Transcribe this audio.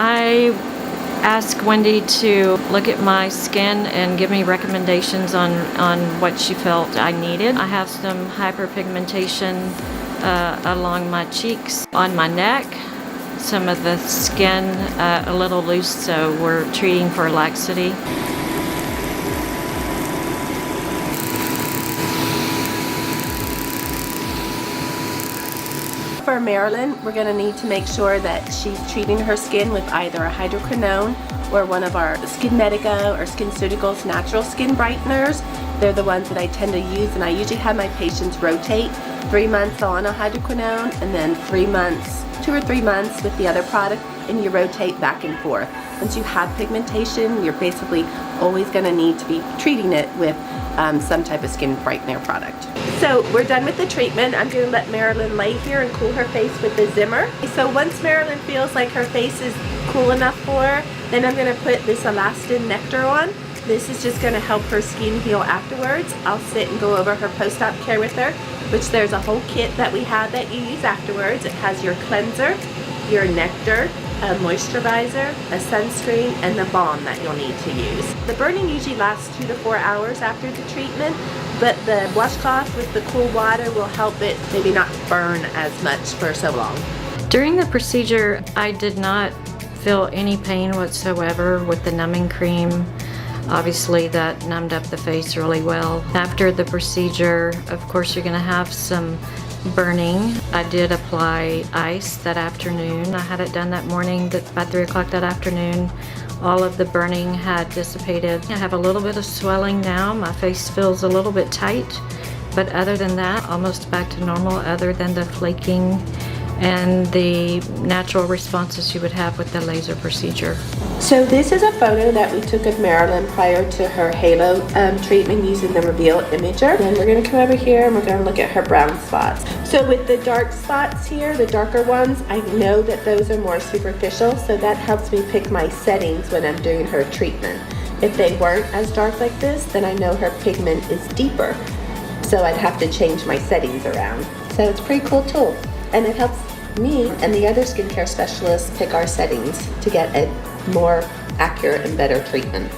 I asked Wendy to look at my skin and give me recommendations on what she felt I needed. I have some hyperpigmentation along my cheeks, on my neck, some of the skin a little loose, so we're treating for laxity. For Marilyn, we're going to need to make sure that she's treating her skin with either a hydroquinone or one of our Skin Medica or SkinCeuticals natural skin brighteners. They're the ones that I tend to use, and I usually have my patients rotate 3 months on a hydroquinone and then 3 months, 2 or 3 months with the other product, and you rotate back and forth. Once you have pigmentation, you're basically always going to need to be treating it with some type of skin brightener product. So we're done with the treatment. I'm going to let Marilyn lay here and cool her face with the Zimmer. So once Marilyn feels like her face is cool enough for her, then I'm going to put this Elastin Nectar on. This is just going to help her skin heal afterwards. I'll sit and go over her post-op care with her, which there's a whole kit that we have that you use afterwards. It has your cleanser, your nectar, a moisturizer, a sunscreen, and the balm that you'll need to use. The burning usually lasts 2 to 4 hours after the treatment, but the washcloth with the cool water will help it maybe not burn as much for so long. During the procedure, I did not feel any pain whatsoever with the numbing cream. Obviously that numbed up the face really well. After the procedure, of course, you're going to have some burning. I did apply ice that afternoon. I had it done that morning, by 3 o'clock that afternoon. All of the burning had dissipated. I have a little bit of swelling now. My face feels a little bit tight, but other than that, almost back to normal, other than the flaking and the natural responses you would have with the laser procedure. So this is a photo that we took of Marilyn prior to her halo treatment using the Reveal Imager. Then we're going to come over here and we're going to look at her brown spots. So with the dark spots here, the darker ones, I know that those are more superficial, so that helps me pick my settings when I'm doing her treatment. If they weren't as dark like this, then I know her pigment is deeper, so I'd have to change my settings around. So it's a pretty cool tool, and it helps me and the other skincare specialists pick our settings to get a more accurate and better treatment.